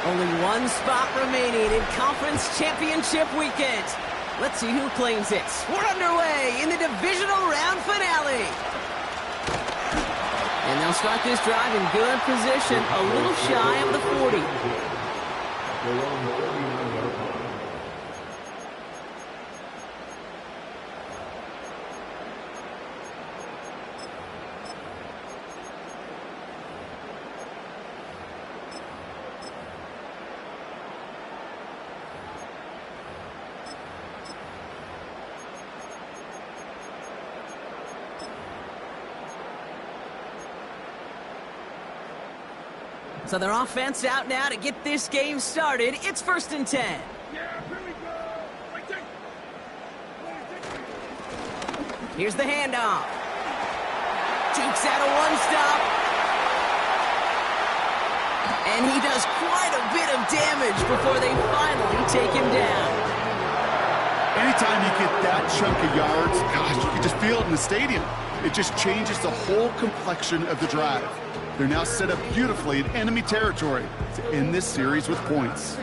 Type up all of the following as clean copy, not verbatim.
Only one spot remaining in Conference Championship Weekend. Let's see who claims it. We're underway in the divisional round finale. And they'll start this drive in good position, a little shy of the 40. So their offense out now to get this game started. It's 1st and 10. Here's the handoff. Jukes out a one-stop. And he does quite a bit of damage before they finally take him down. Anytime you get that chunk of yards, gosh, you can just feel it in the stadium. It just changes the whole complexion of the drive. They're now set up beautifully in enemy territory to end this series with points.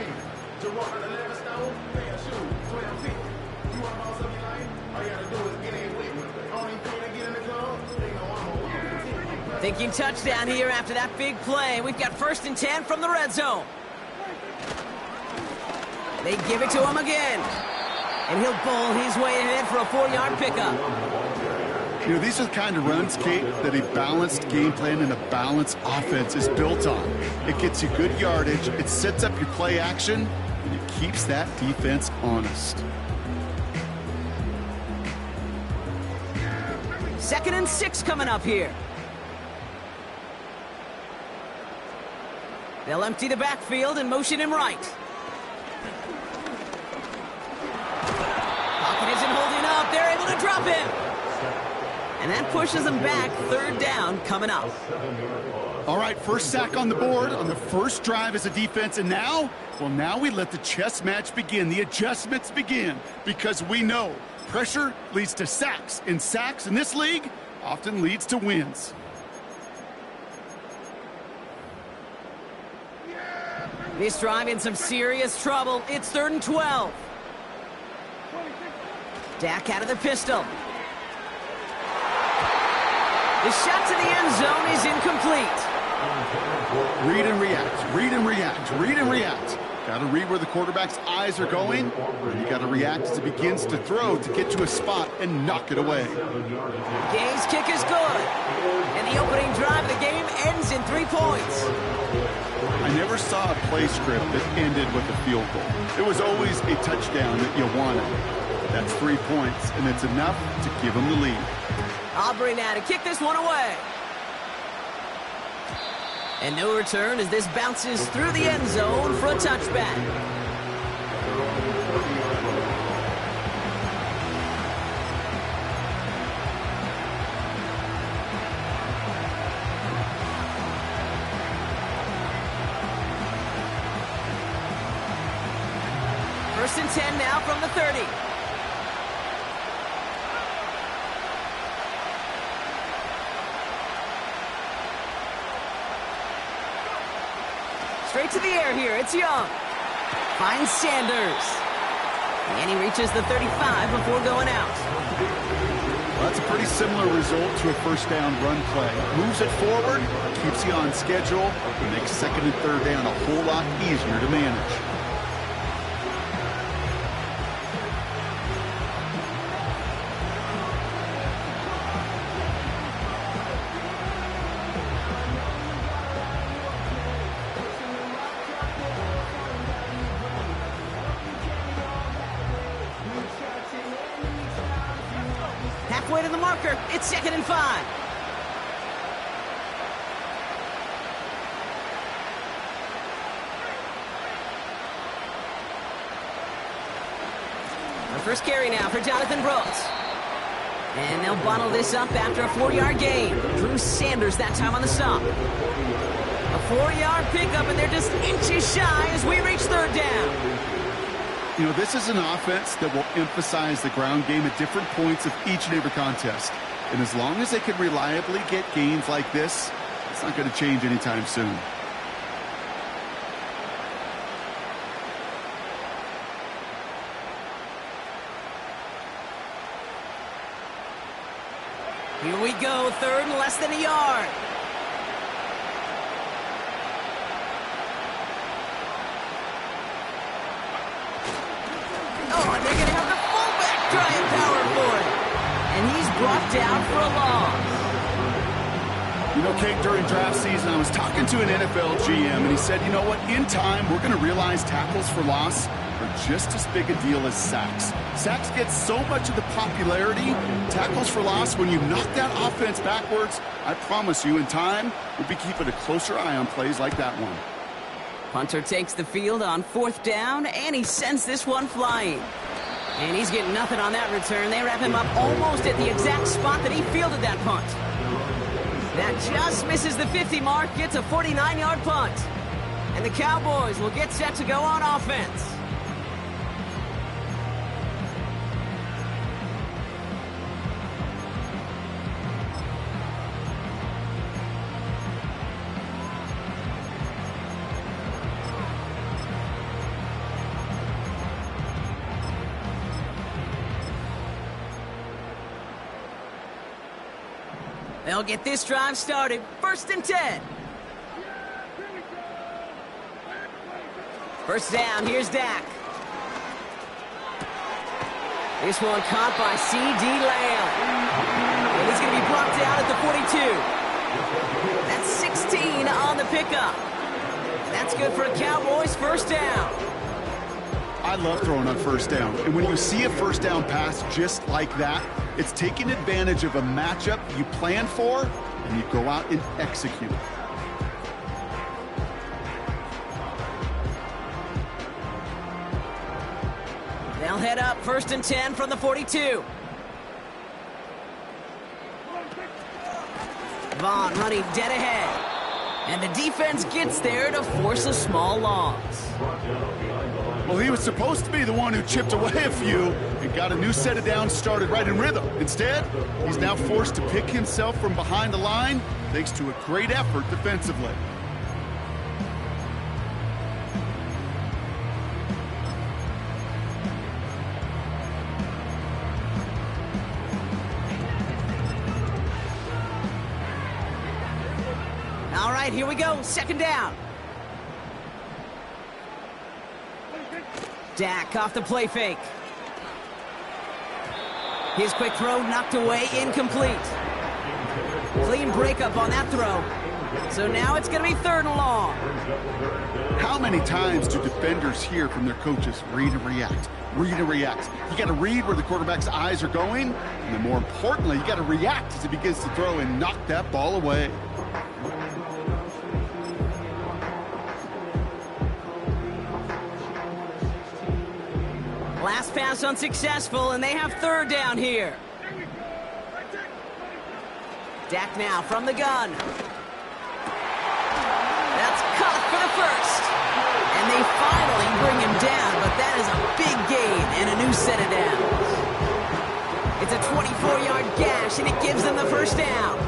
Thinking touchdown here after that big play. We've got 1st and 10 from the red zone. They give it to him again. And he'll bowl his way ahead for a 4-yard pickup. You know, these are the kind of runs, Kate, that a balanced game plan and a balanced offense is built on. It gets you good yardage, it sets up your play action, and it keeps that defense honest. 2nd and 6 coming up here. They'll empty the backfield and motion him right. Pocket isn't holding up. They're able to drop him. And that pushes them back. 3rd down coming up. All right, first sack on the board on the first drive as a defense. And now, well, now we let the chess match begin. The adjustments begin because we know pressure leads to sacks. And sacks in this league often leads to wins. This drive in some serious trouble. It's 3rd and 12. Dak out of the pistol. The shot to the end zone is incomplete. Read and react, read and react, read and react. Got to read where the quarterback's eyes are going, and you got to react as it begins to throw to get to a spot and knock it away. Gay's kick is good. And the opening drive of the game ends in 3 points. I never saw a play script that ended with a field goal. It was always a touchdown that you wanted. That's 3 points, and it's enough to give them the lead. Aubrey now to kick this one away. And no return as this bounces through the end zone for a touchback. First and 10 now from the 30. Straight to the air here. It's Young. Finds Sanders. And he reaches the 35 before going out. Well, that's a pretty similar result to a first down run play. Moves it forward, keeps you on schedule, and makes 2nd and 3rd down a whole lot easier to manage. Halfway to the marker. It's 2nd and 5. The first carry now for Jonathan Brooks. And they'll bottle this up after a 4-yard gain. Drew Sanders that time on the stop. A 4-yard pickup, and they're just inches shy as we reach 3rd down. You know, this is an offense that will emphasize the ground game at different points of each and every contest. And as long as they can reliably get gains like this, it's not going to change anytime soon. Here we go, third and less than a yard. Oh, and they're going to have the fullback trying power for it. And he's brought down for a loss. You know, Kate, during draft season, I was talking to an NFL GM, and he said, you know what, in time, we're going to realize tackles for loss are just as big a deal as sacks. Sacks get so much of the popularity. Tackles for loss, when you knock that offense backwards, I promise you, in time, we'll be keeping a closer eye on plays like that one. Punter takes the field on fourth down, and he sends this one flying. And he's getting nothing on that return. They wrap him up almost at the exact spot that he fielded that punt. That just misses the 50 mark, gets a 49-yard punt. And the Cowboys will get set to go on offense. They'll get this drive started. 1st and 10. First down, here's Dak. This one caught by C.D. Lamb. And he's going to be brought down at the 42. That's 16 on the pickup. That's good for a Cowboys first down. I love throwing on first down. And when you see a first down pass just like that, it's taking advantage of a matchup you plan for, and you go out and execute it. They'll head up 1st and 10 from the 42. Vaughn running dead ahead. And the defense gets there to force a small loss. Well, he was supposed to be the one who chipped away a few and got a new set of downs started right in rhythm. Instead, he's now forced to pick himself from behind the line thanks to a great effort defensively. All right, here we go. 2nd down. Dak off the play fake. His quick throw knocked away, incomplete. Clean breakup on that throw. So now it's going to be 3rd and long. How many times do defenders hear from their coaches, read and react, read and react? You got to read where the quarterback's eyes are going, and then more importantly, you got to react as he begins to throw and knock that ball away. Last pass unsuccessful, and they have 3rd down here. Dak now from the gun. That's caught for the first. And they finally bring him down, but that is a big gain and a new set of downs. It's a 24-yard gash, and it gives them the first down.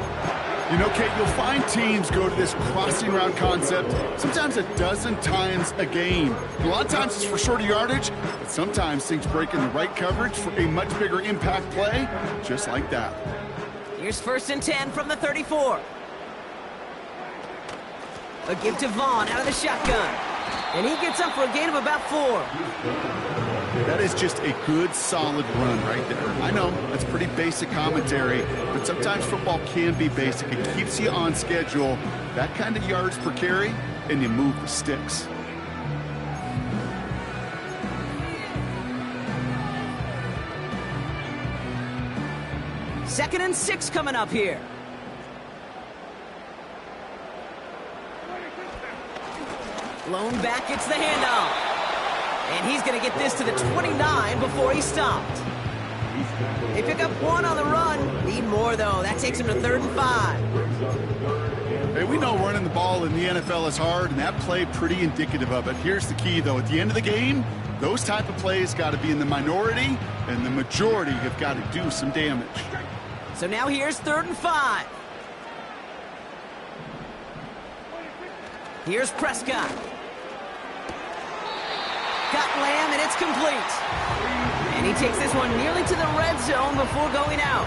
You know, Kate, you'll find teams go to this crossing route concept sometimes a dozen times a game. A lot of times it's for shorter yardage, but sometimes things break in the right coverage for a much bigger impact play, just like that. Here's 1st and 10 from the 34. A give to Vaughn out of the shotgun. And he gets up for a gain of about 4. That is just a good, solid run right there. I know, that's pretty basic commentary, but sometimes football can be basic. It keeps you on schedule. That kind of yards per carry, and you move the sticks. Second and 6 coming up here. Lone back gets the handoff. And he's going to get this to the 29 before he stopped. They pick up 1 on the run. Need more, though. That takes him to 3rd and 5. Hey, we know running the ball in the NFL is hard, and that play pretty indicative of it. Here's the key, though. At the end of the game, those type of plays got to be in the minority, and the majority have got to do some damage. So now here's 3rd and 5. Here's Prescott. Got Lamb, and it's complete. And he takes this one nearly to the red zone before going out.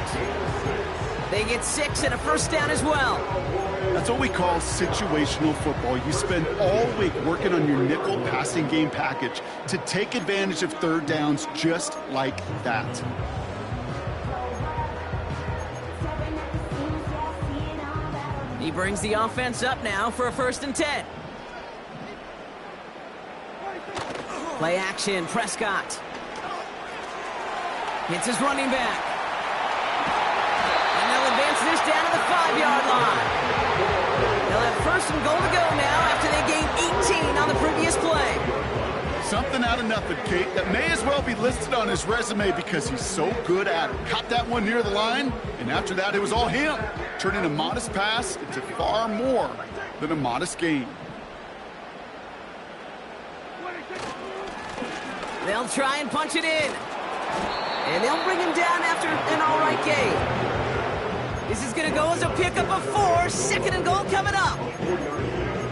They get 6 and a first down as well. That's what we call situational football. You spend all week working on your nickel passing game package to take advantage of third downs just like that. He brings the offense up now for a 1st and 10. Play action, Prescott. Hits his running back. And they'll advance this down to the 5-yard line. They'll have 1st and goal to go now after they gained 18 on the previous play. Something out of nothing, Kate, that may as well be listed on his resume because he's so good at it. Caught that one near the line, and after that it was all him. Turning a modest pass into far more than a modest gain. They'll try and punch it in. And they'll bring him down after an all-right gain. This is going to go as a pickup of 4. 2nd and goal coming up.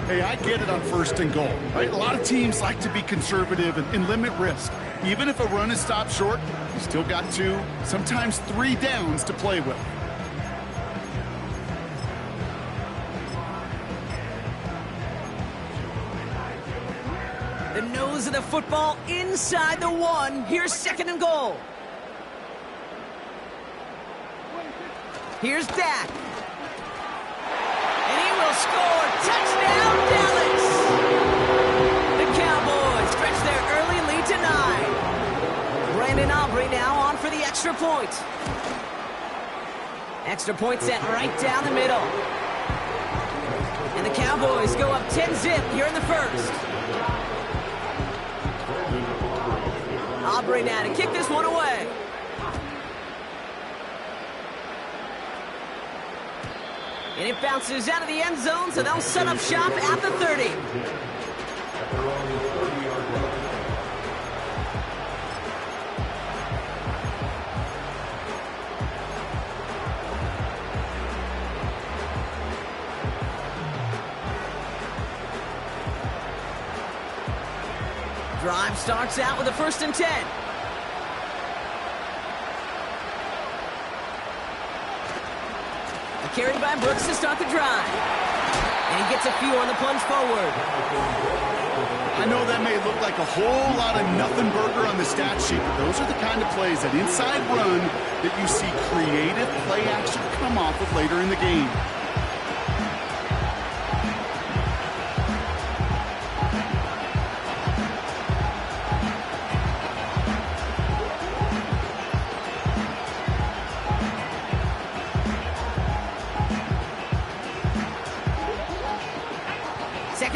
Hey, I get it on 1st and goal, right? A lot of teams like to be conservative and limit risk. Even if a run is stopped short, you still got 2, sometimes 3 downs to play with. The nose of the football inside the 1. Here's 2nd and goal. Here's Dak. And he will score. Touchdown, Dallas! The Cowboys stretch their early lead to 9. Brandon Aubrey now on for the extra point. Extra point set right down the middle. And the Cowboys go up 10-zip here in the 1st. Aubrey now to kick this one away. And it bounces out of the end zone, so they'll set up shop at the 30. Drive starts out with a 1st and 10. A carry by Brooks to start the drive. And he gets a few on the plunge forward. I know that may look like a whole lot of nothing burger on the stat sheet, but those are the kind of plays, that inside run, that you see creative play action come off of later in the game.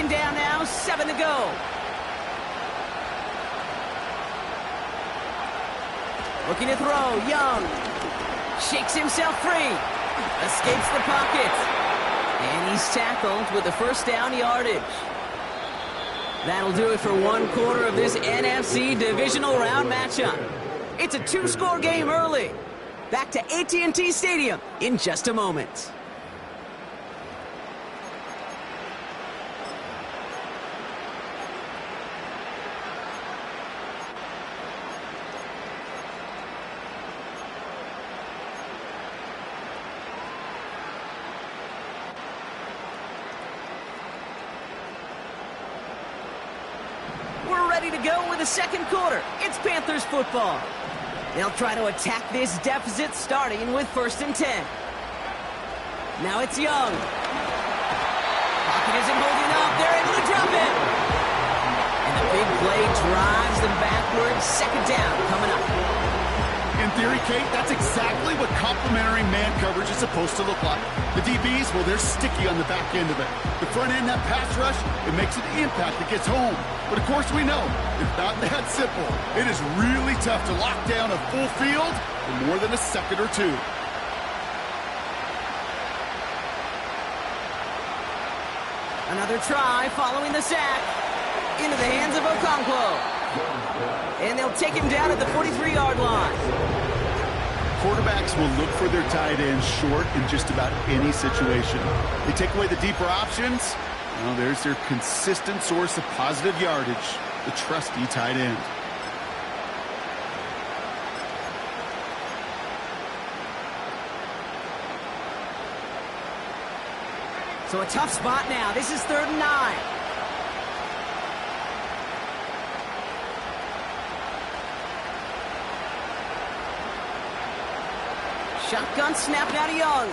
Down now, 7 to go. Looking to throw, Young. Shakes himself free. Escapes the pocket. And he's tackled with the 1st down yardage. That'll do it for 1 quarter of this NFC divisional round matchup. It's a 2-score game early. Back to AT&T Stadium in just a moment. Ready to go with the 2nd quarter. It's Panthers football. They'll try to attack this deficit starting with 1st and 10. Now it's Young. Pocket isn't holding up. They're able to drop it. And the big play drives them backwards. 2nd down coming up. In theory, Kate, that's exactly what complementary man coverage is supposed to look like. The DBs, well, they're sticky on the back end of it. The front end, that pass rush, it makes an impact that gets home. But of course we know, it's not that simple. It is really tough to lock down a full field for more than a second or 2. Another try following the sack. Into the hands of Okonkwo. And they'll take him down at the 43-yard line. Quarterbacks will look for their tight ends short in just about any situation. They take away the deeper options, Well, there's their consistent source of positive yardage, the trusty tight end. So a tough spot now. This is 3rd and 9. Shotgun snap now to Young.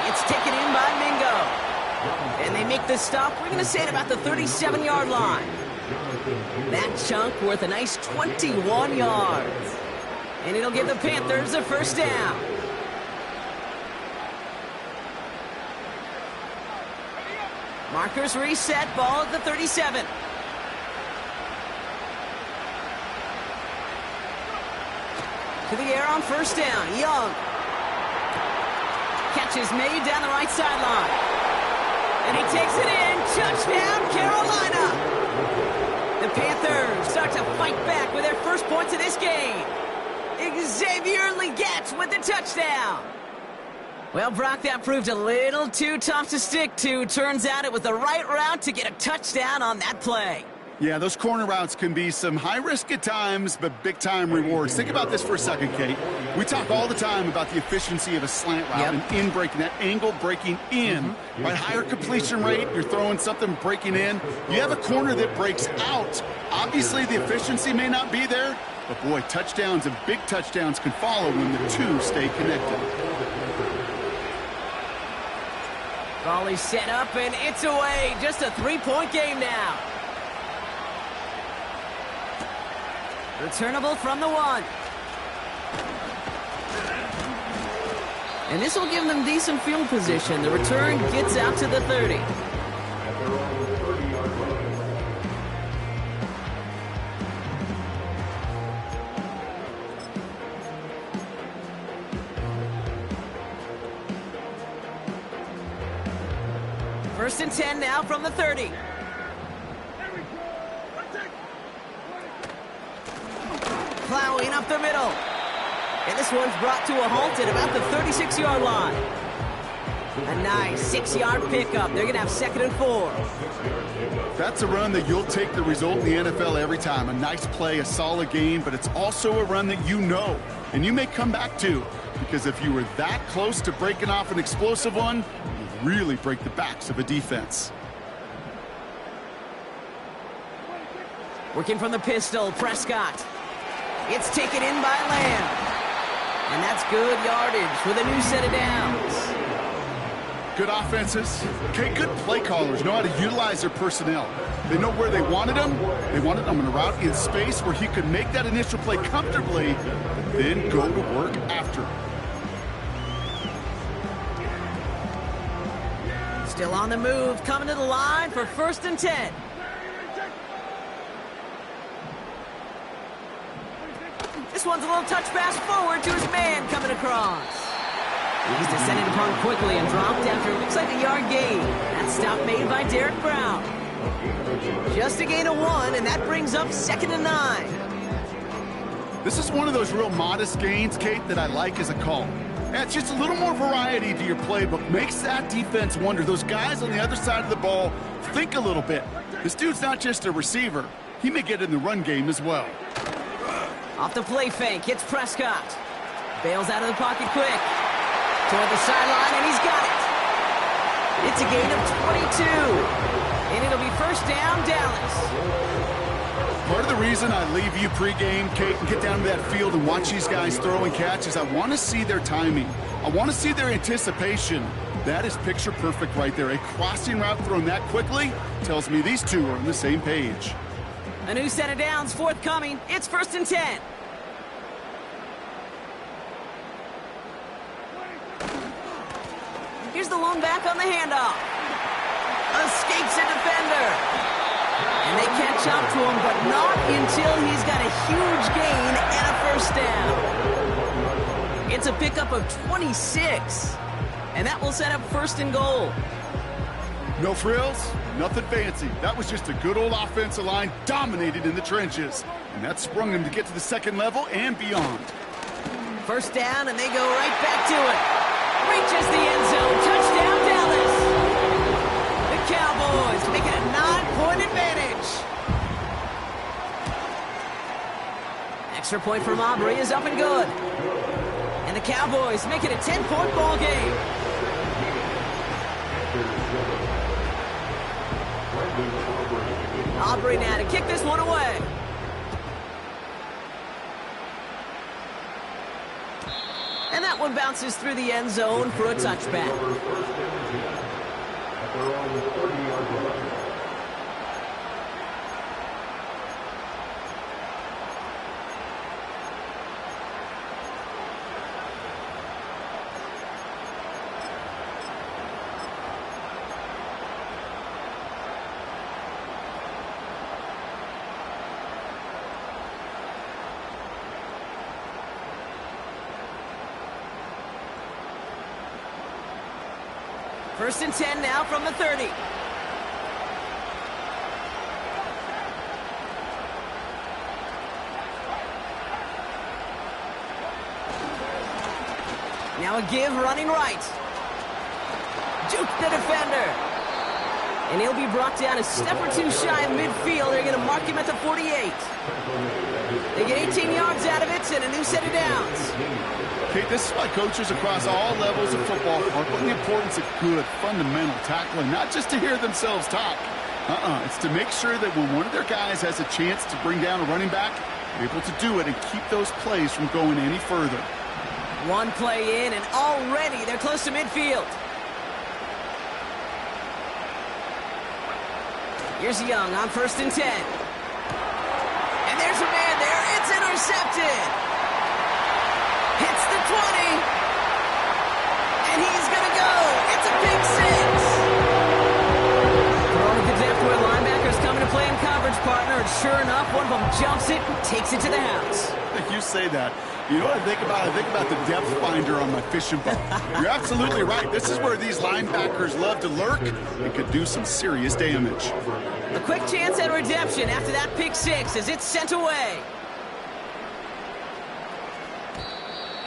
It's taken in by Mingo. And they make this stop, we're going to say, at about the 37-yard line. That chunk worth a nice 21 yards. And it'll give the Panthers a first down. Markers reset, ball at the 37. To the air on first down, Young. Catch is made down the right sideline. And he takes it in. Touchdown, Carolina. The Panthers start to fight back with their first points of this game. Xavier Legette with the touchdown. Well, Brock, that proved a little too tough to stick to. Turns out it was the right route to get a touchdown on that play. Yeah, those corner routes can be some high risk at times, but big-time rewards. Think about this for a second, Kate. We talk all the time about the efficiency of a slant route and in breaking, that angle breaking in. By higher completion rate, you're throwing something breaking in. You have a corner that breaks out. Obviously, the efficiency may not be there, but boy, touchdowns and big touchdowns can follow when the two stay connected. Volley set up, and it's away. Just a 3-point game now. Returnable from the 1. And this will give them decent field position. The return gets out to the 30. First and 10 now from the 30. Plowing up the middle. And this one's brought to a halt at about the 36-yard line. A nice 6-yard pickup. They're going to have 2nd and 4. That's a run that you'll take the result in the NFL every time. A nice play, a solid game, but it's also a run that you know, and you may come back to, because if you were that close to breaking off an explosive one, you'd really break the backs of a defense. Working from the pistol, Prescott. It's taken in by Lamb. And that's good yardage with a new set of downs. Good offenses. Okay, good play callers know how to utilize their personnel. They know where they wanted them. They wanted them in a route in space where he could make that initial play comfortably, but then go to work after. Still on the move, coming to the line for 1st and 10. This one's a little touch pass forward to his man coming across. He's descended upon quickly and dropped after it looks like a yard gain. That stop made by Derek Brown. Just a gain of 1, and that brings up 2nd and 9. This is one of those real modest gains, Kate, that I like as a call. Yeah, it's just a little more variety to your playbook. Makes that defense wonder. Those guys on the other side of the ball think a little bit. This dude's not just a receiver. He may get in the run game as well. Off the play fake, hits Prescott. Bails out of the pocket quick. Toward the sideline, and he's got it. It's a gain of 22. And it'll be 1st down, Dallas. Part of the reason I leave you pregame, Kate, and get down to that field and watch these guys throw and catch is I want to see their timing. I want to see their anticipation. That is picture perfect right there. A crossing route thrown that quickly tells me these two are on the same page. A new set of downs forthcoming. It's 1st and 10. Here's the lone back on the handoff. Escapes a defender. And they catch up to him, but not until he's got a huge gain and a 1st down. It's a pickup of 26. And that will set up 1st and goal. No frills, nothing fancy. That was just a good old offensive line dominated in the trenches. And that sprung them to get to the 2nd level and beyond. 1st down, and they go right back to it. Reaches the end zone. Touchdown, Dallas. The Extra point from Aubrey is up and good. And the Cowboys make it a 10-point ball game. Aubrey now to kick this one away. And that one bounces through the end zone for a touchback. First and 10 now from the 30. Now a give running right. Juke the defender. And he'll be brought down a step or two shy of midfield. They're going to mark him at the 48. They get 18 yards out of it and a new set of downs. Okay, this is why coaches across all levels of football harp on the importance of good, fundamental tackling, not just to hear themselves talk. It's to make sure that when one of their guys has a chance to bring down a running back, they're able to do it and keep those plays from going any further. One play in, and already they're close to midfield. Here's Young on first and 10. And there's a man there. It's intercepted. Hits the 20. And he's going to go. It's a big 6. Throwing the depth where linebackers coming to play in coverage, partner. And sure enough, one of them jumps it and takes it to the house. You say that. You know what I think about? I think about the depth finder on my fishing boat. You're absolutely right. This is where these linebackers love to lurk and could do some serious damage. A quick chance at redemption after that pick 6 as it's sent away.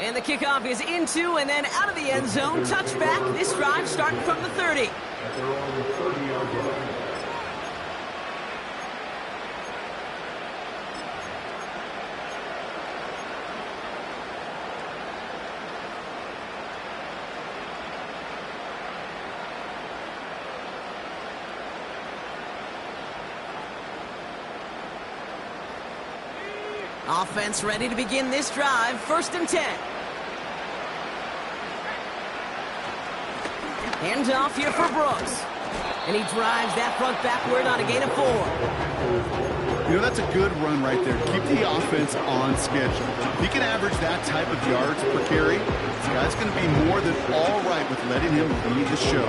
And the kickoff is into and then out of the end zone. Touchback. This drive starting from the 30. Offense ready to begin this drive. First and 10. Hands off here for Brooks. And he drives that front backward on a gain of 4. You know, that's a good run right there. Keep the offense on schedule. If he can average that type of yards per carry, this guy's going to be more than all right with letting him lead the show.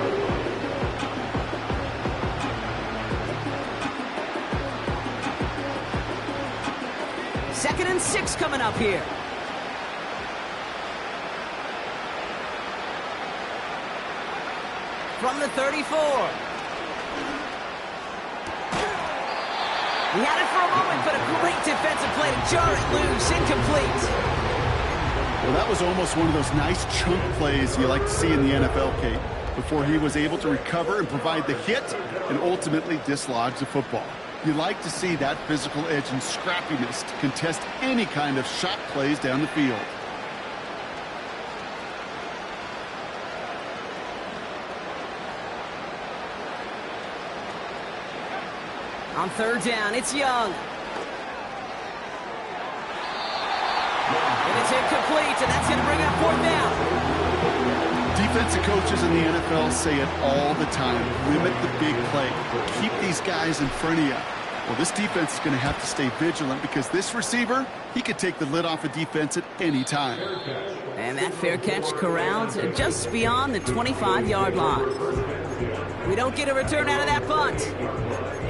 Second and 6 coming up here. From the 34. He had it for a moment, but a great defensive play to jar it loose. Incomplete. Well, that was almost one of those nice chunk plays you like to see in the NFL, Kate, before he was able to recover and provide the hit and ultimately dislodge the football. You like to see that physical edge and scrappiness to contest any kind of shot plays down the field. On third down, it's Young. And it's incomplete, and that's going to bring up fourth down. Defensive coaches in the NFL say it all the time. Limit the big play. Keep these guys in front of you. Well, this defense is going to have to stay vigilant because this receiver, he could take the lid off a defense at any time. And that fair catch corralled just beyond the 25-yard line. We don't get a return out of that punt.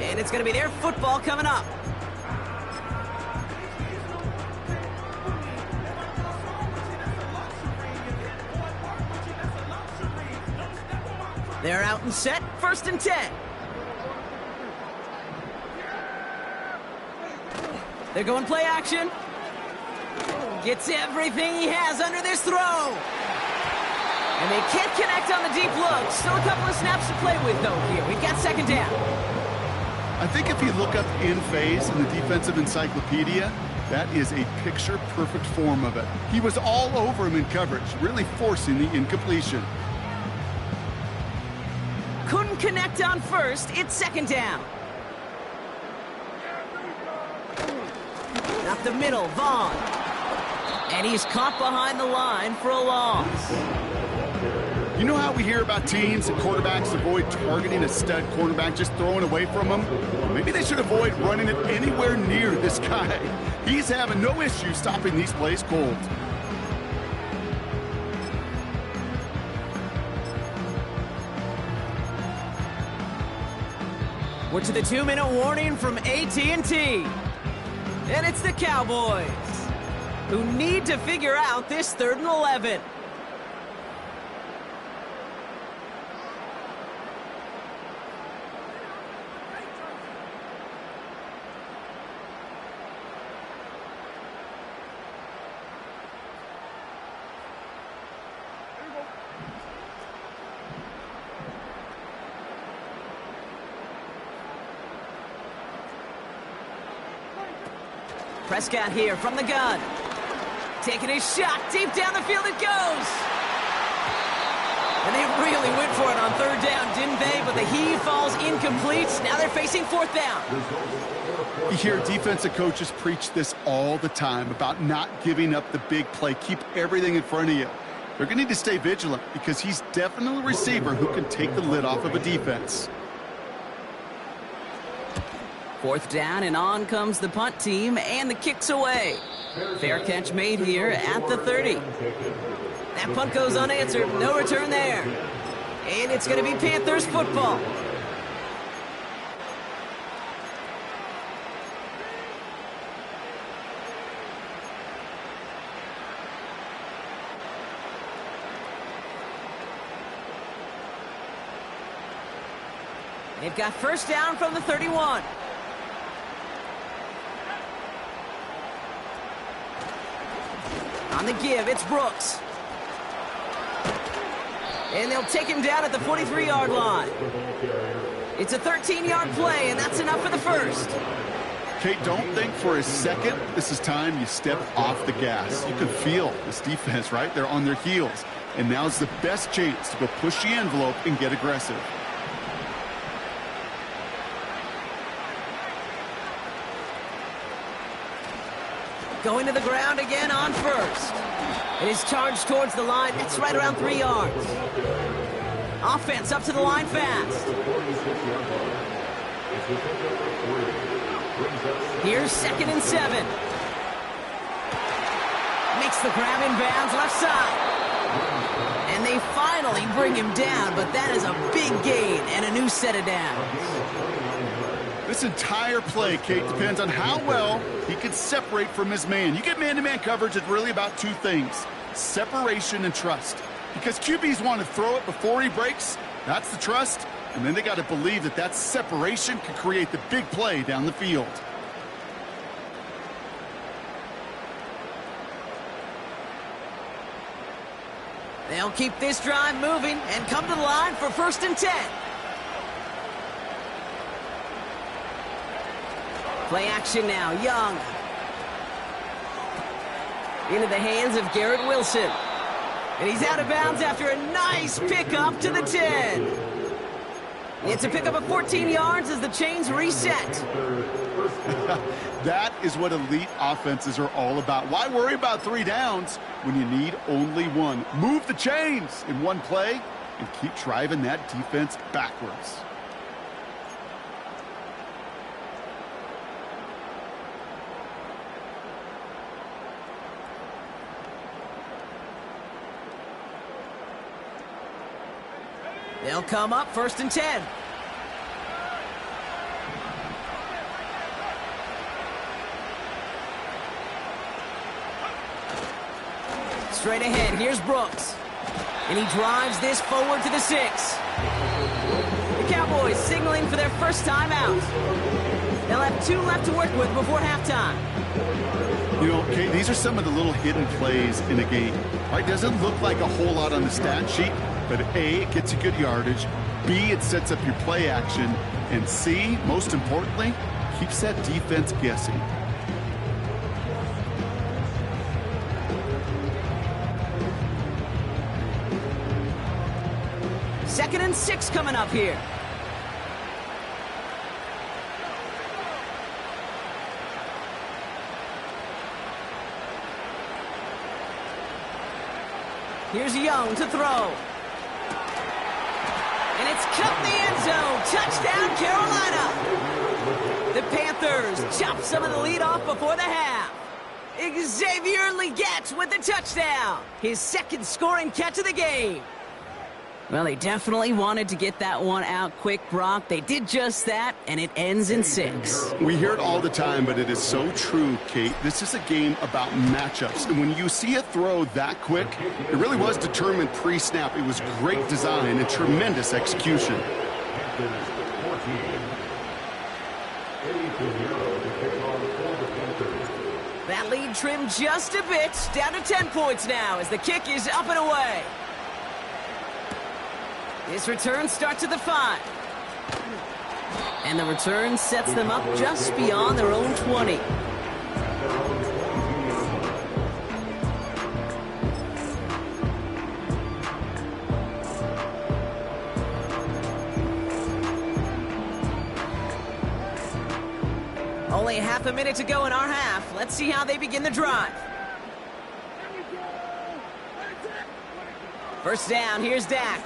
And it's going to be their football coming up. They're out and set. First and 10. They're going play action. Gets everything he has under this throw. And they can't connect on the deep look. Still a couple of snaps to play with, though, here. We've got second down. I think if you look up in phase in the defensive encyclopedia, That is a picture-perfect form of it. He was all over him in coverage, really forcing the incompletion. Couldn't connect on first. It's second down. Up the middle, Vaughn. And he's caught behind the line for a loss. You know how we hear about teams and quarterbacks avoid targeting a stud quarterback, just throwing away from him? Maybe they should avoid running it anywhere near this guy. He's having no issue stopping these plays cold. We're to the 2-minute warning from AT&T. And it's the Cowboys, who need to figure out this 3rd and 11. Prescott here from the gun. Taking his shot. Deep down the field it goes. And they really went for it on 3rd down, didn't they? But the heave falls incomplete. Now they're facing 4th down. You hear defensive coaches preach this all the time about not giving up the big play. Keep everything in front of you. They're going to need to stay vigilant because he's definitely a receiver who can take the lid off of a defense. 4th down, and on comes the punt team, and the kick's away. Fair catch made here at the 30. That punt goes unanswered. No return there. And it's going to be Panthers football. They've got 1st down from the 31. On the give, it's Brooks. And they'll take him down at the 43-yard line. It's a 13-yard play, and that's enough for the 1st. Kate, don't think for a second this is time you step off the gas. You can feel this defense, right? They're on their heels. And now's the best chance to go push the envelope and get aggressive. Going to the ground again on 1st. It is charged towards the line. It's right around 3 yards. Offense up to the line fast. Here's 2nd and 7. Makes the grab in bounds left side. And they finally bring him down, but that is a big gain and a new set of downs. This entire play, Kate, depends on how well he can separate from his man. You get man-to-man coverage, it's really about 2 things, separation and trust. Because QBs want to throw it before he breaks, that's the trust, and then they got to believe that that separation can create the big play down the field. They'll keep this drive moving and come to the line for 1st and 10. Play action now, Young. Into the hands of Garrett Wilson. And he's out of bounds after a nice pickup to the 10. It's a pickup of 14 yards as the chains reset. That is what elite offenses are all about. Why worry about 3 downs when you need only 1? Move the chains in 1 play and keep driving that defense backwards. They'll come up 1st and 10. Straight ahead, here's Brooks. And he drives this forward to the 6. The Cowboys signaling for their 1st time out. They'll have 2 left to work with before halftime. You know, Kate, these are some of the little hidden plays in a game. Right? Doesn't look like a whole lot on the stat sheet, but A, it gets you good yardage. B, it sets up your play action. And C, most importantly, keeps that defense guessing. 2nd and 6 coming up here. Here's Young to throw. And it's cut in the end zone. Touchdown, Carolina. The Panthers chop some of the lead off before the half. Xavier Legette with the touchdown. His 2nd scoring catch of the game. Well, they definitely wanted to get that one out quick, Brock. They did just that, and it ends in 6. We hear it all the time, but it is so true, Kate. This is a game about matchups. And when you see a throw that quick, it really was determined pre-snap. It was great design and tremendous execution. That lead trimmed just a bit, down to 10 points now as the kick is up and away. This return starts at the 5. And the return sets them up just beyond their own 20. Only half a minute to go in our half. Let's see how they begin the drive. First down, here's Dak.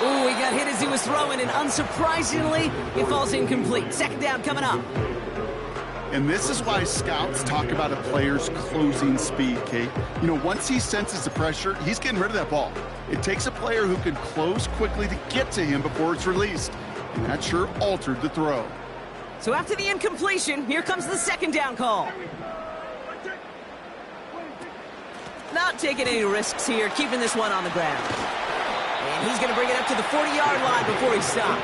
Ooh, he got hit as he was throwing, and unsurprisingly, it falls incomplete. 2nd down coming up. And this is why scouts talk about a player's closing speed, Kate. You know, once he senses the pressure, he's getting rid of that ball. It takes a player who can close quickly to get to him before it's released. And that sure altered the throw. So after the incompletion, here comes the 2nd down call. Not taking any risks here, keeping this one on the ground. And he's going to bring it up to the 40-yard line before he stopped.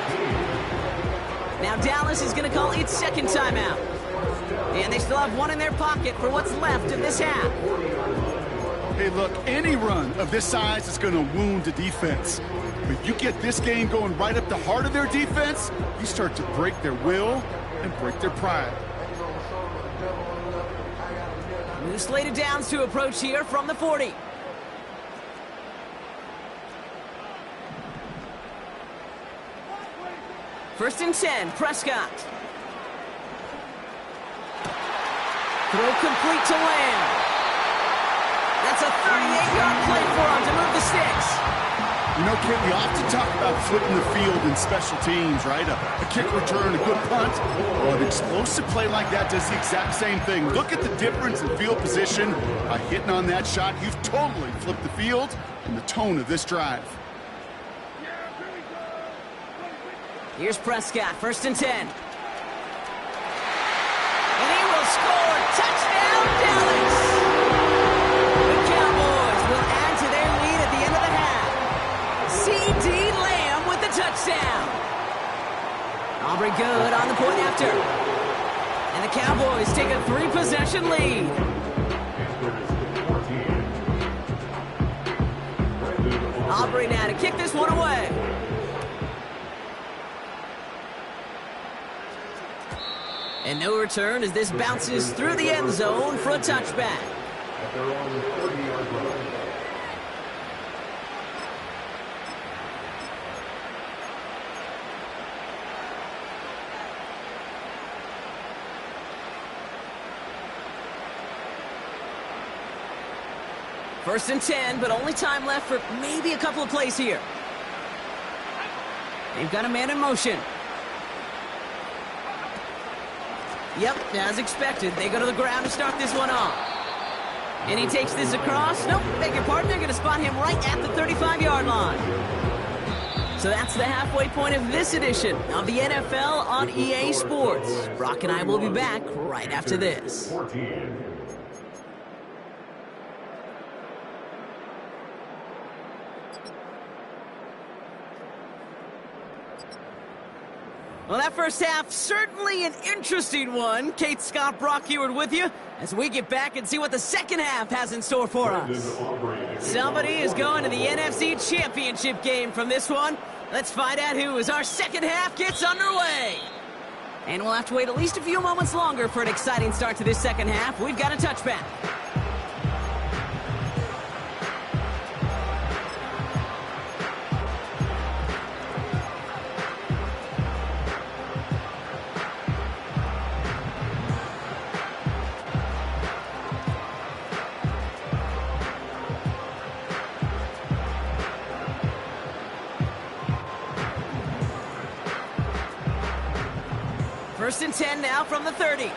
Now Dallas is going to call its 2nd timeout. And they still have one in their pocket for what's left of this half. Hey, look, any run of this size is going to wound the defense. But you get this game going right up the heart of their defense, you start to break their will and break their pride. New slated downs to approach here from the 40. First and 10, Prescott. Throw complete to Lamb. That's a 38-yard play for him to move the sticks. You know, Kate, we often talk about flipping the field in special teams, right? A kick return, a good punt. Well, an explosive play like that does the exact same thing. Look at the difference in field position. By hitting on that shot, you've totally flipped the field and the tone of this drive. Here's Prescott, first and 10. And he will score. Touchdown, Dallas! The Cowboys will add to their lead at the end of the half. C.D. Lamb with the touchdown. Aubrey good on the point after. And the Cowboys take a 3-possession lead. Aubrey now to kick this one away. And no return as this bounces through the end zone for a touchback. First and 10, but only time left for maybe a couple of plays here. They've got a man in motion. Yep, as expected, they go to the ground to start this one off. And he takes this across. Nope, beg your pardon, they're going to spot him right at the 35-yard line. So that's the halfway point of this edition of the NFL on EA Sports. Brock and I will be back right after this. Well, that first half, certainly an interesting one. Kate, Scott, Brock Heward with you as we get back and see what the second half has in store for us. Somebody is going to the NFC Championship game from this one. Let's find out who as our second half gets underway. And we'll have to wait at least a few moments longer for an exciting start to this second half. We've got a touchback. First and 10 now from the 30.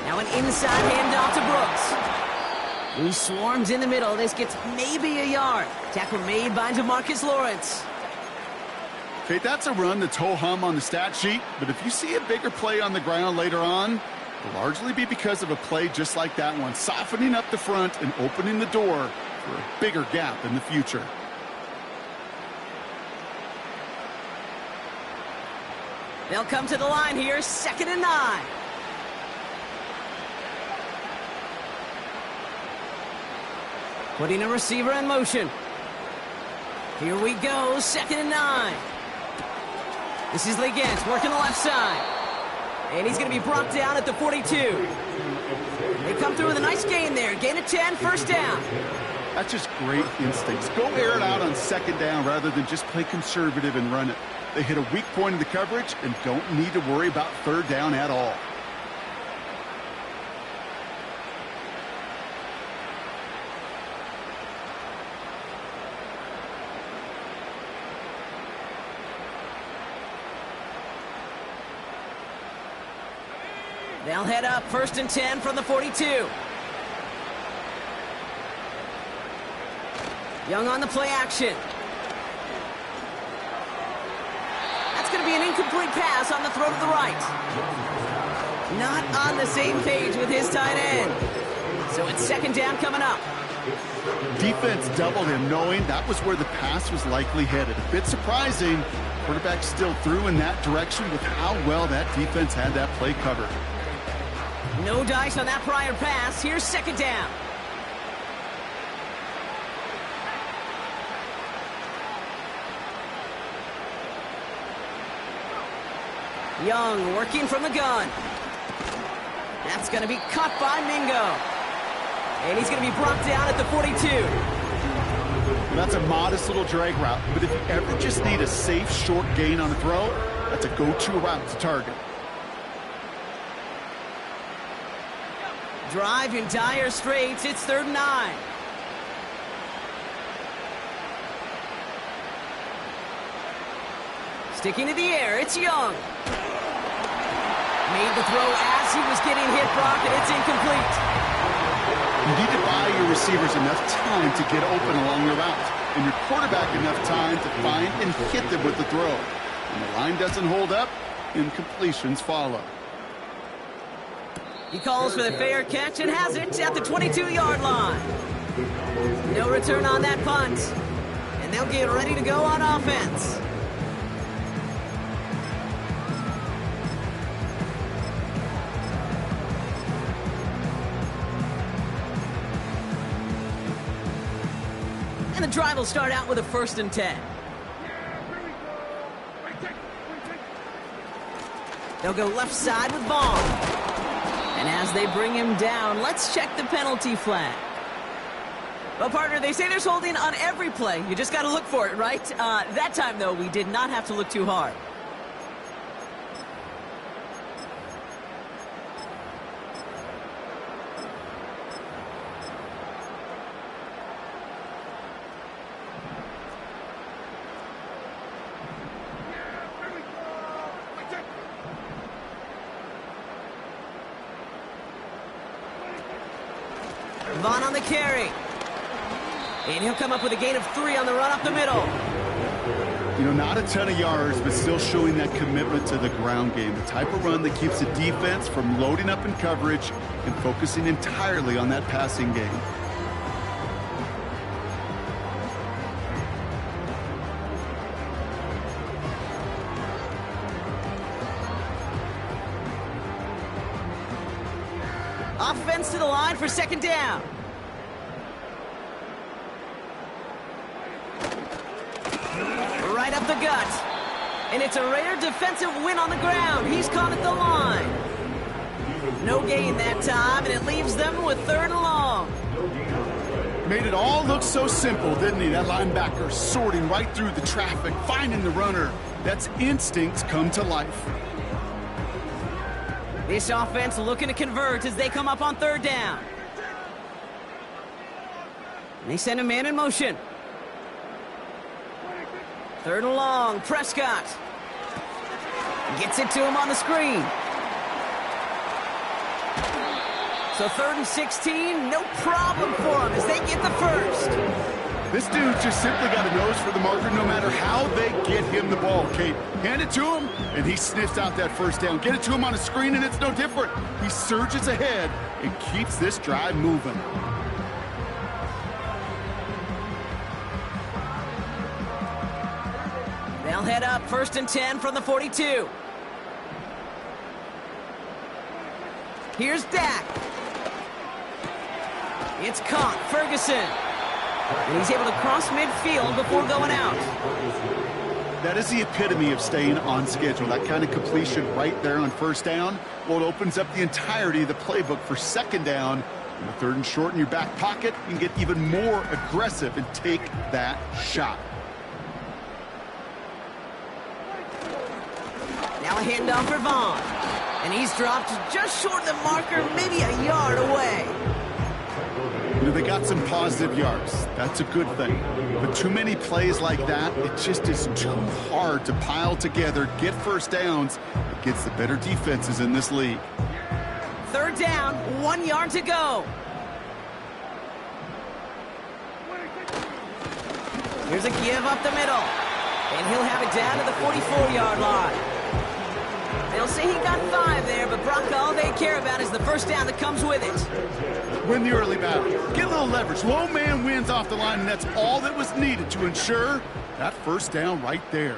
Now an inside handoff to Brooks, who swarms in the middle. This gets maybe a yard. Tackle made by DeMarcus Lawrence. Okay, that's a run that's ho-hum on the stat sheet, but if you see a bigger play on the ground later on, it'll largely be because of a play just like that one, softening up the front and opening the door for a bigger gap in the future. They'll come to the line here, 2nd and 9. Putting a receiver in motion. Here we go, 2nd and 9. This is Legans working the left side. And he's going to be brought down at the 42. They come through with a nice gain there. Gain of 10, first down. That's just great instincts. Go air it out on 2nd down rather than just play conservative and run it. They hit a weak point in the coverage and don't need to worry about 3rd down at all. They'll head up, 1st and 10 from the 42. Young on the play action. That's going to be an incomplete pass on the throw to the right. Not on the same page with his tight end. So it's 2nd down coming up. Defense doubled him, knowing that was where the pass was likely headed. A bit surprising. Quarterback still threw in that direction with how well that defense had that play covered. No dice on that prior pass. Here's 2nd down. Young working from the gun. That's going to be caught by Mingo. And he's going to be brought down at the 42. That's a modest little drag route, but if you ever just need a safe, short gain on a throw, that's a go-to route to target. Drive in dire straits. It's 3rd and 9. Sticking to the air, it's Young. Made the throw as he was getting hit, Brock, and it's incomplete. You need to buy your receivers enough time to get open along the route, and your quarterback enough time to find and hit them with the throw. When the line doesn't hold up, incompletions follow. He calls for the fair catch and has it at the 22-yard line. No return on that punt, and they'll get ready to go on offense. And the drive will start out with a 1st and 10. They'll go left side with Vaughn. And as they bring him down, let's check the penalty flag. Well, partner, they say there's holding on every play. You just got to look for it, right? That time, though, we did not have to look too hard. Vaughn on the carry. And he'll come up with a gain of 3 on the run up the middle. You know, not a ton of yards, but still showing that commitment to the ground game. The type of run that keeps the defense from loading up in coverage and focusing entirely on that passing game. Offense to the line for 2nd down. Right up the gut. And it's a rare defensive win on the ground. He's caught at the line. No gain that time, and it leaves them with 3rd and long. Made it all look so simple, didn't he? That linebacker sorting right through the traffic, finding the runner. That's instincts come to life. This offense looking to convert as they come up on 3rd down. And they send a man in motion. Third and long, Prescott. Gets it to him on the screen. So 3rd and 16, no problem for him as they get the first. This dude just simply got a nose for the marker no matter how they get him the ball, Kate. Hand it to him, and he sniffs out that first down. Get it to him on a screen, and it's no different. He surges ahead and keeps this drive moving. They'll head up 1st and 10 from the 42. Here's Dak. It's caught, Ferguson. And he's able to cross midfield before going out. That is the epitome of staying on schedule. That kind of completion right there on 1st down. Well, it opens up the entirety of the playbook for 2nd down. And the 3rd and short in your back pocket, you can get even more aggressive and take that shot. Now a handoff for Vaughn. And he's dropped just short of the marker, maybe a yard away. You know, they got some positive yards. That's a good thing. But too many plays like that, it just is too hard to pile together, get 1st downs. It gets the better defenses in this league. 3rd down, 1 yard to go. Here's a give up the middle. And he'll have it down to the 44-yard line. They'll say he got 5 there, but Brock, all they care about is the 1st down that comes with it. Win the early battle. Get a little leverage. Low man wins off the line, and that's all that was needed to ensure that 1st down right there.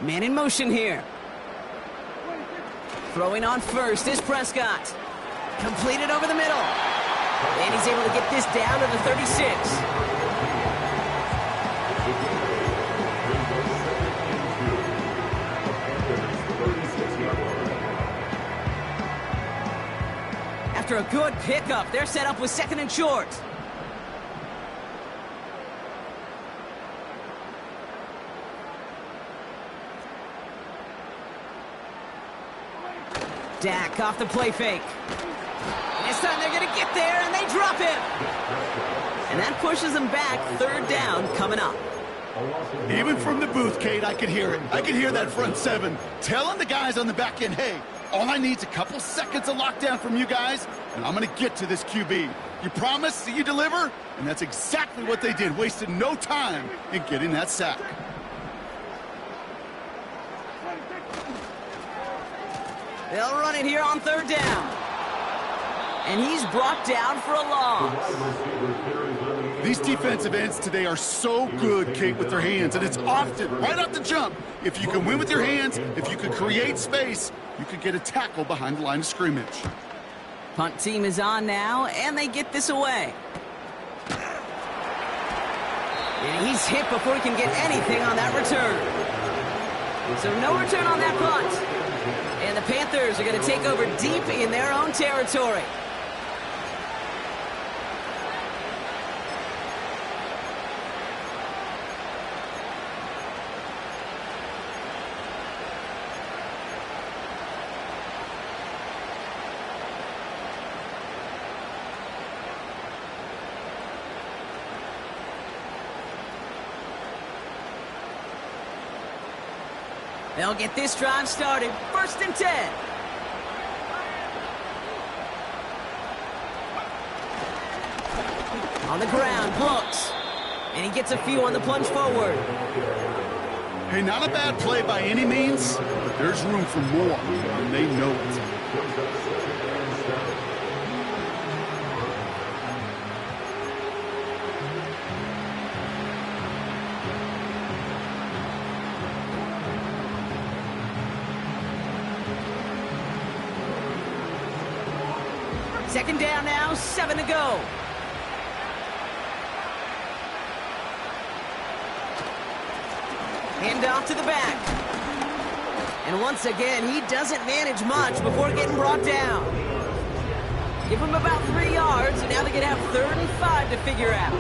Man in motion here. Throwing on 1st is Prescott. Completed over the middle. And he's able to get this down to the 36. After a good pickup, they're set up with 2nd and short. Dak off the play fake. And this time they're going to get there, and they drop him. And that pushes them back. 3rd down coming up. Even from the booth, Kate, I could hear it. I could hear that front 7 telling the guys on the back end, hey, all I need is a couple seconds of lockdown from you guys, and I'm going to get to this QB. You promise that you deliver? And that's exactly what they did. Wasted no time in getting that sack. They'll run it here on 3rd down. And he's brought down for a loss. These defensive ends today are so good, Kate, with their hands, and it's often, right off the jump, if you can win with your hands, if you can create space, you could get a tackle behind the line of scrimmage. Punt team is on now, and they get this away. And he's hit before he can get anything on that return. So no return on that punt. And the Panthers are going to take over deep in their own territory. They'll get this drive started. 1st and 10. On the ground, Brooks. And he gets a few on the plunge forward. Hey, not a bad play by any means, but there's room for more, and they know it. Second down now, 7 to go. Hand off to the back. And once again, he doesn't manage much before getting brought down. Give him about 3 yards, and now they're going to have 3rd and 5 to figure out.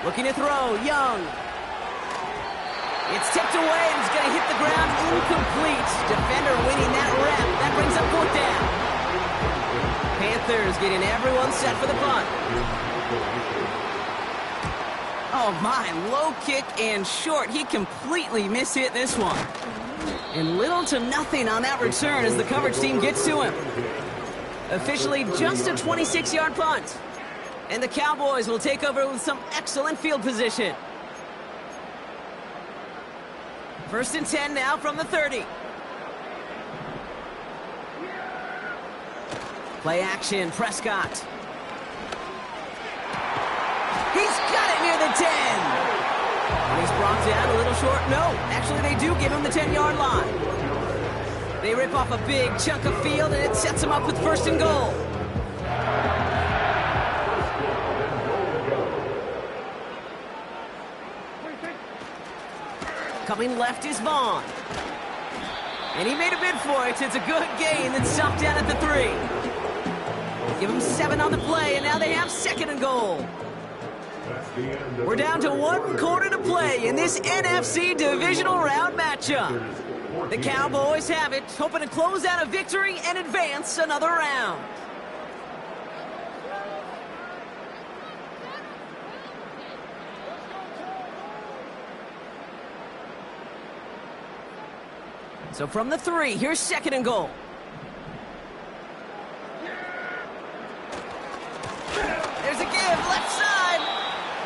Looking to throw, Young. It's tipped away and it's going to hit the ground incomplete. Defender winning that rep. That brings up 4th down. Panthers getting everyone set for the punt. Oh my, low kick and short. He completely mishit this one. And little to nothing on that return as the coverage team gets to him. Officially just a 26-yard punt. And the Cowboys will take over with some excellent field position. 1st and 10 now from the 30. Play action, Prescott. He's got it near the 10. And he's brought down a little short. No, actually they do give him the 10-yard line. They rip off a big chunk of field and it sets him up with 1st and goal. Coming left is Vaughn. And he made a bid for it. It's a good gain that's stopped down at the 3. Give him 7 on the play, and now they have 2nd and goal. We're down to 1 quarter to play in this NFC divisional round matchup. The Cowboys have it, hoping to close out a victory and advance another round. So from the 3, here's 2nd and goal. There's a give, left side.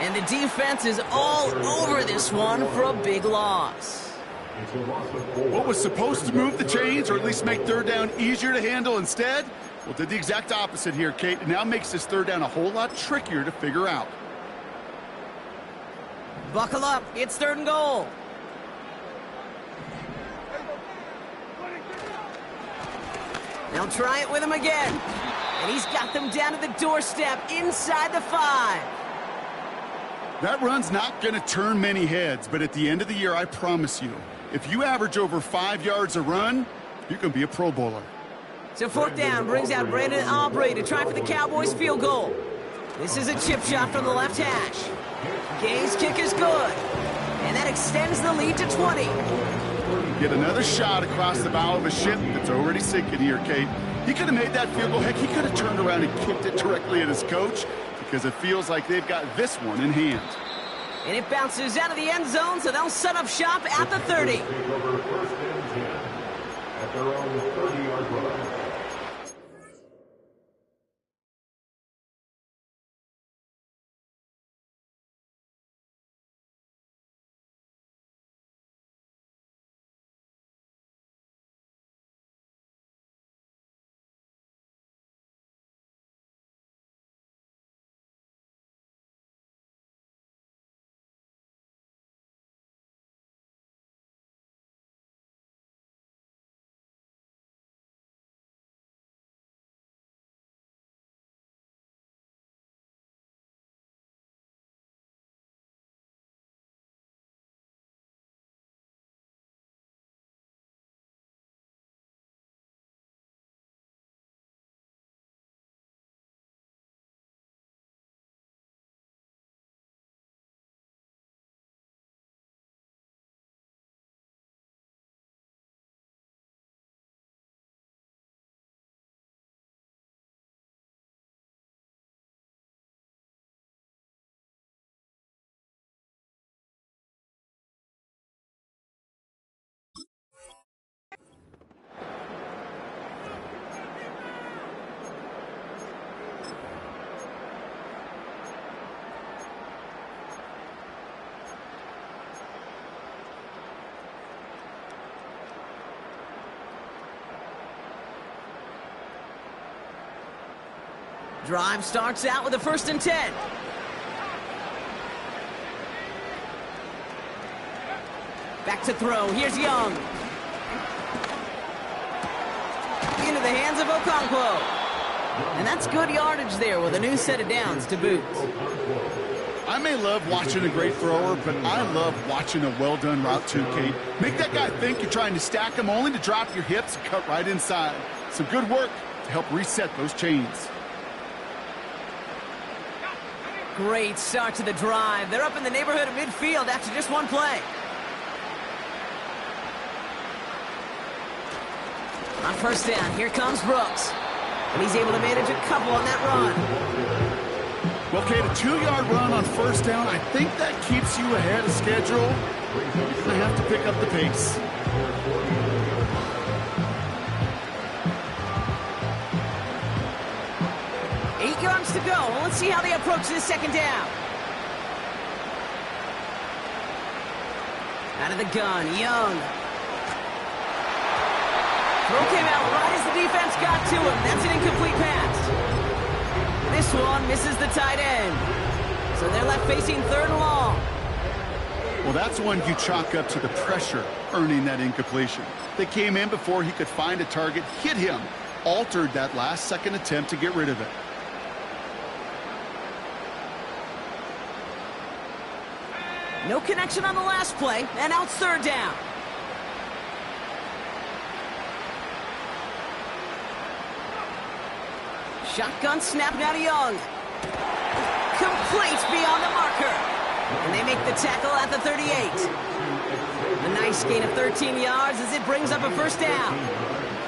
And the defense is all over this one for a big loss. What was supposed to move the chains, or at least make 3rd down easier to handle instead? Well, did the exact opposite here, Kate. It now makes this 3rd down a whole lot trickier to figure out. Buckle up, it's 3rd and goal. They'll try it with him again. And he's got them down to the doorstep inside the 5. That run's not going to turn many heads, but at the end of the year, I promise you, if you average over 5 yards a run, you're going to be a Pro Bowler. So 4th down brings out Brandon Aubrey to try for the Cowboys field goal. This is a chip shot from the left hash. Gay's kick is good. And that extends the lead to 20. Get another shot across the bow of a ship that's already sinking here, Kate. He could have made that field goal. Heck, he could have turned around and kicked it directly at his coach because it feels like they've got this one in hand. And it bounces out of the end zone, so they'll set up shop at the 30. Take over 1st and 10 at their own 30-yard line. Drive starts out with a 1st and 10. Back to throw. Here's Young. Into the hands of Okonkwo. And that's good yardage there with a new set of downs to boot. I may love watching a great thrower, but I love watching a well-done route too, Kate. Make that guy think you're trying to stack him only to drop your hips and cut right inside. Some good work to help reset those chains. Great start to the drive. They're up in the neighborhood of midfield after just one play. On first down, here comes Brooks. And he's able to manage a couple on that run. Well, Kate, a 2-yard run on first down, I think that keeps you ahead of schedule. You're going to have to pick up the pace. Eight yards to go. Well, let's see how they approach this second down. Out of the gun, Young. Throw came out right as the defense got to him. That's an incomplete pass. This one misses the tight end. So they're left facing 3rd and long. Well, that's one you chalk up to the pressure earning that incompletion. They came in before he could find a target, hit him, altered that last-second attempt to get rid of it. No connection on the last play, and now it's 3rd down. Shotgun snap now to Young. Complete beyond the marker. And they make the tackle at the 38. A nice gain of 13 yards as it brings up a first down.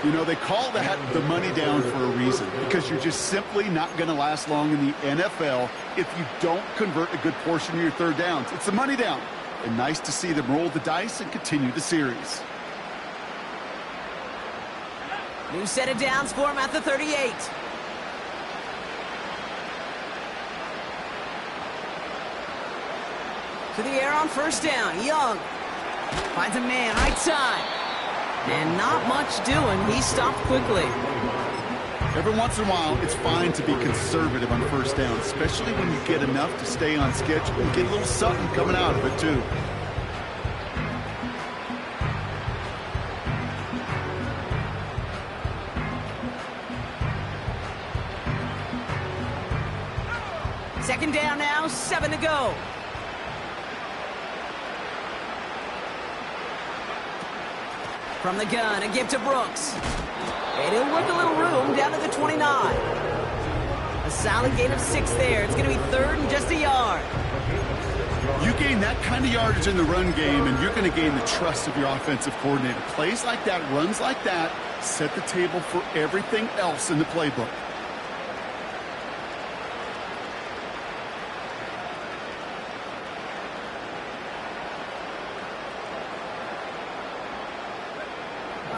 You know, they call that the money down for a reason, because you're just simply not going to last long in the NFL if you don't convert a good portion of your 3rd downs. It's the money down. And nice to see them roll the dice and continue the series. New set of downs for him at the 38. To the air on first down. Young finds a man right side. And not much doing. He stopped quickly. Every once in a while, it's fine to be conservative on first down, especially when you get enough to stay on schedule and get a little something coming out of it, too. Second down now, 7 to go. From the gun, a give to Brooks. And he'll work a little room down to the 29. A solid gain of 6 there. It's going to be 3rd and just a yard. You gain that kind of yardage in the run game, and you're going to gain the trust of your offensive coordinator. Plays like that, runs like that, set the table for everything else in the playbook.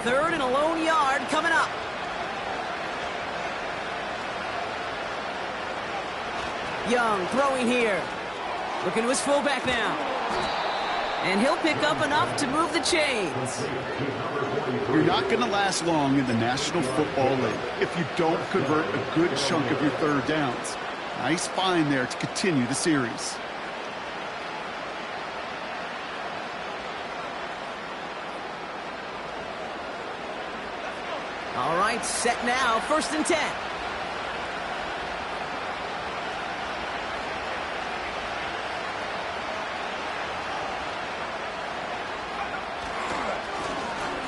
Third and a lone yard coming up. Young throwing here. Looking to his fullback now. And he'll pick up enough to move the chains. You're not going to last long in the National Football League if you don't convert a good chunk of your 3rd downs. Nice find there to continue the series. All right, set now, 1st and 10.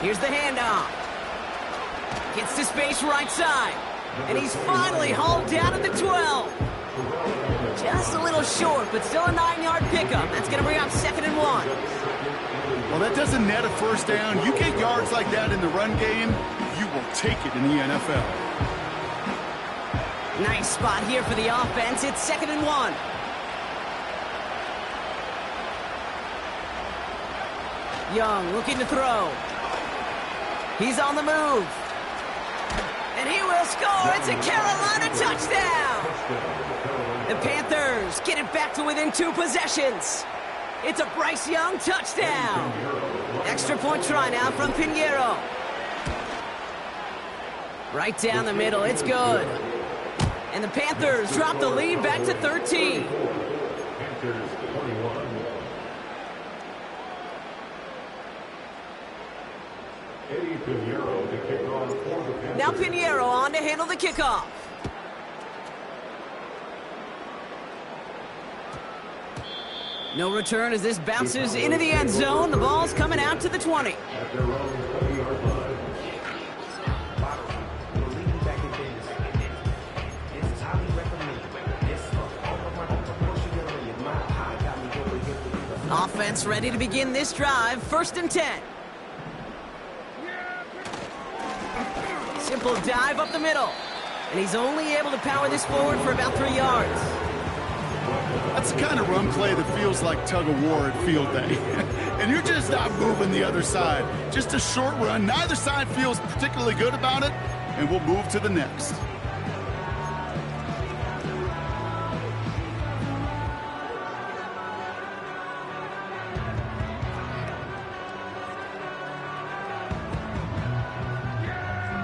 Here's the handoff. Gets to space right side. And he's finally hauled down at the 12. Just a little short, but still a 9-yard pickup. That's going to bring up 2nd and 1. Well, that doesn't net a first down. You get yards like that in the run game, you will take it in the NFL. Nice spot here for the offense. It's 2nd and 1. Young looking to throw. He's on the move. And he will score. It's a Carolina touchdown. The Panthers get it back to within 2 possessions. It's a Bryce Young touchdown. Extra point try now from Pinheiro. Right down the middle. It's good. And the Panthers drop the lead back to 13. Panthers 21. Eddie Pinheiro to kick off for the Panthers. Now Pinheiro on to handle the kickoff. No return as this bounces into the end zone. The ball's coming out to the 20. At their own 20-yard line. Offense ready to begin this drive. 1st and 10. Simple dive up the middle. And he's only able to power this forward for about 3 yards. That's the kind of run play that feels like tug-of-war at field day. And you're just not moving the other side. Just a short run. Neither side feels particularly good about it, and we'll move to the next.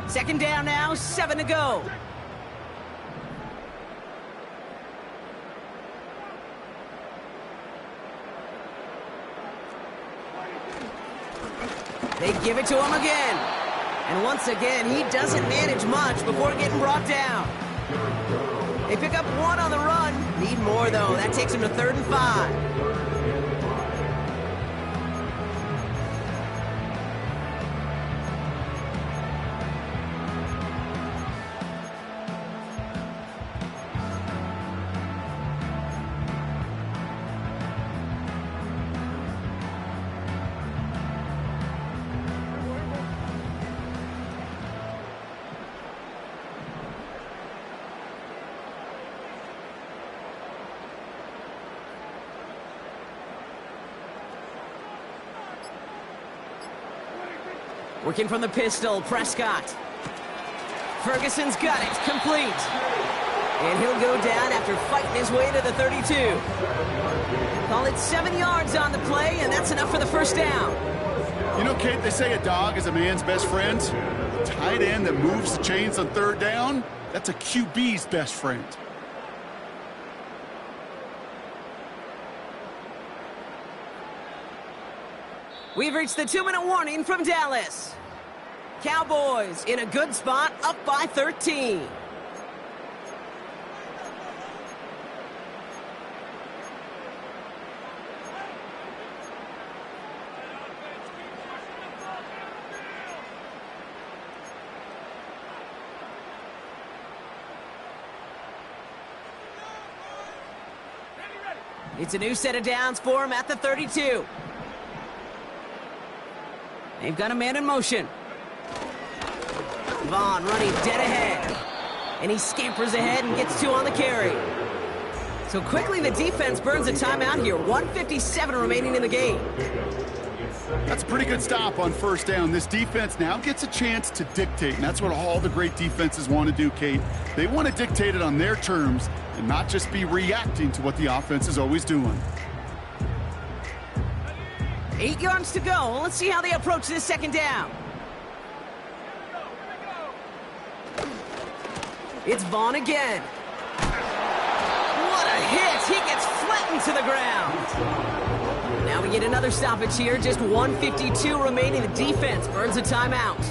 Second down now, 7 to go. They give it to him again. And once again, he doesn't manage much before getting brought down. They pick up 1 on the run. Need more, though. That takes him to 3rd and 5. Working from the pistol, Prescott. Ferguson's got it, complete. And he'll go down after fighting his way to the 32. Call it 7 yards on the play, and that's enough for the first down. You know, Kate, they say a dog is a man's best friend. A tight end that moves the chains on 3rd down, that's a QB's best friend. We've reached the 2-minute warning from Dallas. Cowboys in a good spot, up by 13. It's a new set of downs for him at the 32. They've got a man in motion. Vaughn running dead ahead. And he scampers ahead and gets 2 on the carry. So quickly the defense burns a timeout here. 1:57 remaining in the game. That's a pretty good stop on 1st down. This defense now gets a chance to dictate, and that's what all the great defenses want to do, Kate. They want to dictate it on their terms and not just be reacting to what the offense is always doing. 8 yards to go. Let's see how they approach this 2nd down. It's Vaughn again. What a hit! He gets flattened to the ground. Now we get another stoppage here. Just 1:52 remaining. The defense burns a timeout.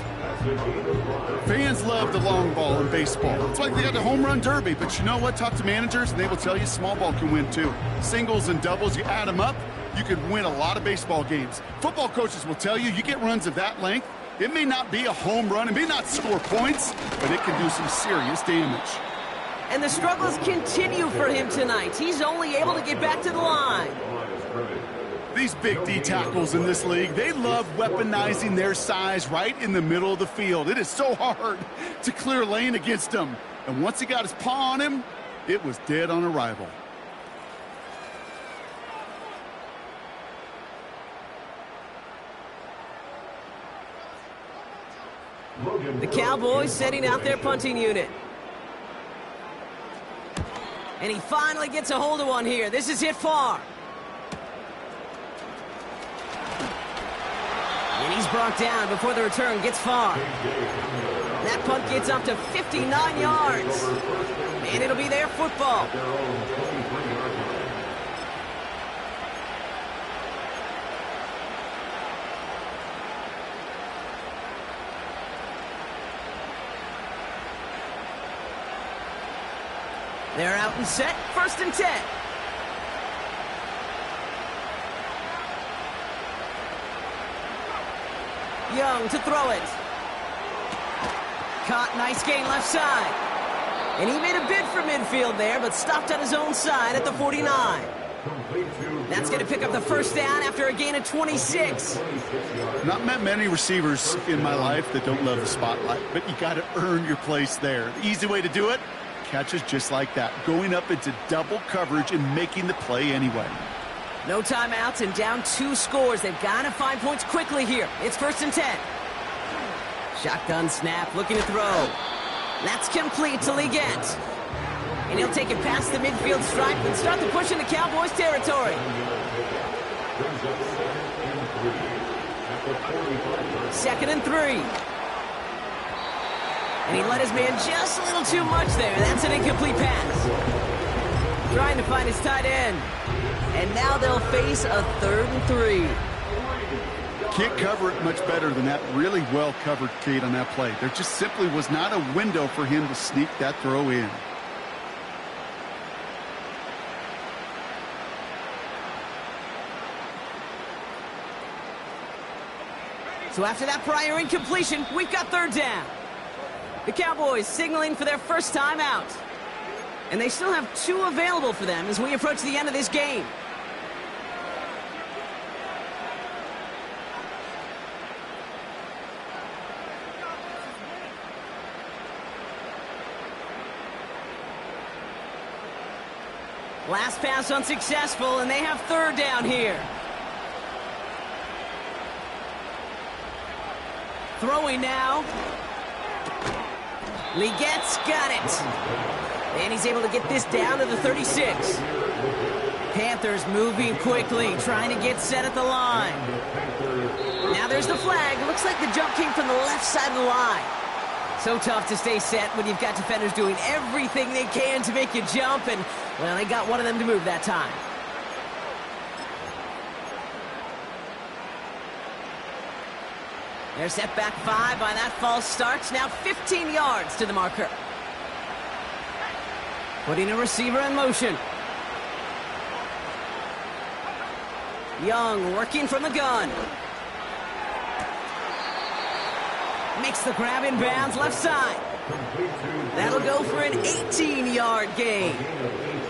Fans love the long ball in baseball. It's like they got the home run derby, but you know what? Talk to managers, and they will tell you small ball can win too. Singles and doubles, you add them up, you could win a lot of baseball games. Football coaches will tell you, you get runs of that length, it may not be a home run, it may not score points, but it can do some serious damage. And the struggles continue for him tonight. He's only able to get back to the line. These big D tackles in this league, they love weaponizing their size right in the middle of the field. It is so hard to clear lane against them. And once he got his paw on him, it was dead on arrival. The Cowboys setting out their punting unit. And he finally gets a hold of one here. This is hit far. And he's brought down before the return gets far. That punt gets up to 59 yards. And it'll be their football. They're out and set, 1st and 10. Young to throw it. Caught, nice gain left side. And he made a bid for midfield there, but stopped on his own side at the 49. That's going to pick up the first down after a gain of 26. Not met many receivers in my life that don't love the spotlight, but you got to earn your place there. The easy way to do it, catches just like that, going up into double coverage and making the play anyway. No timeouts and down 2 scores. They've got to find points quickly here. It's 1st and 10. Shotgun snap, looking to throw. That's complete to Leggett. And he'll take it past the midfield stripe and start the push into Cowboys territory. 2nd and 3. And he let his man just a little too much there. That's an incomplete pass. Trying to find his tight end. And now they'll face a 3rd and 3. Can't cover it much better than that. Really well covered, Kate, on that play. There just simply was not a window for him to sneak that throw in. So after that prior incompletion, we've got 3rd down. The Cowboys signaling for their first time out. And they still have 2 available for them as we approach the end of this game. Last pass unsuccessful, and they have 3rd down here. Throwing now. Leggett's got it. And he's able to get this down to the 36. Panthers moving quickly, trying to get set at the line. Now there's the flag. It looks like the jump came from the left side of the line. So tough to stay set when you've got defenders doing everything they can to make you jump, and, well, they got one of them to move that time. They're set back 5 by that false start. Now 15 yards to the marker. Putting a receiver in motion. Young working from the gun. Makes the grab in bounds left side. That'll go for an 18-yard gain.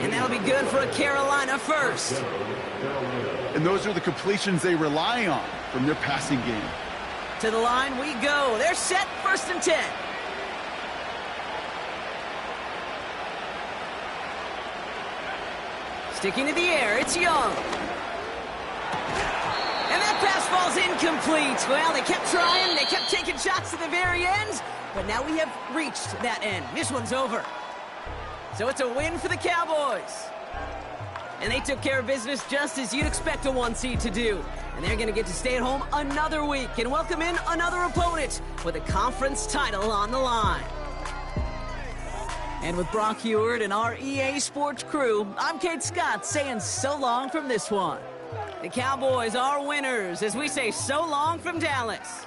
And that'll be good for a Carolina first. And those are the completions they rely on from their passing game. To the line we go. They're set, 1st and 10. Sticking to the air, it's Young. And that pass falls incomplete. Well, they kept trying, they kept taking shots to the very end, but now we have reached that end. This one's over. So it's a win for the Cowboys. And they took care of business just as you'd expect a 1 seed to do. And they're going to get to stay at home another week and welcome in another opponent with a conference title on the line. And with Brock Heward and our EA Sports crew, I'm Kate Scott saying so long from this one. The Cowboys are winners as we say so long from Dallas.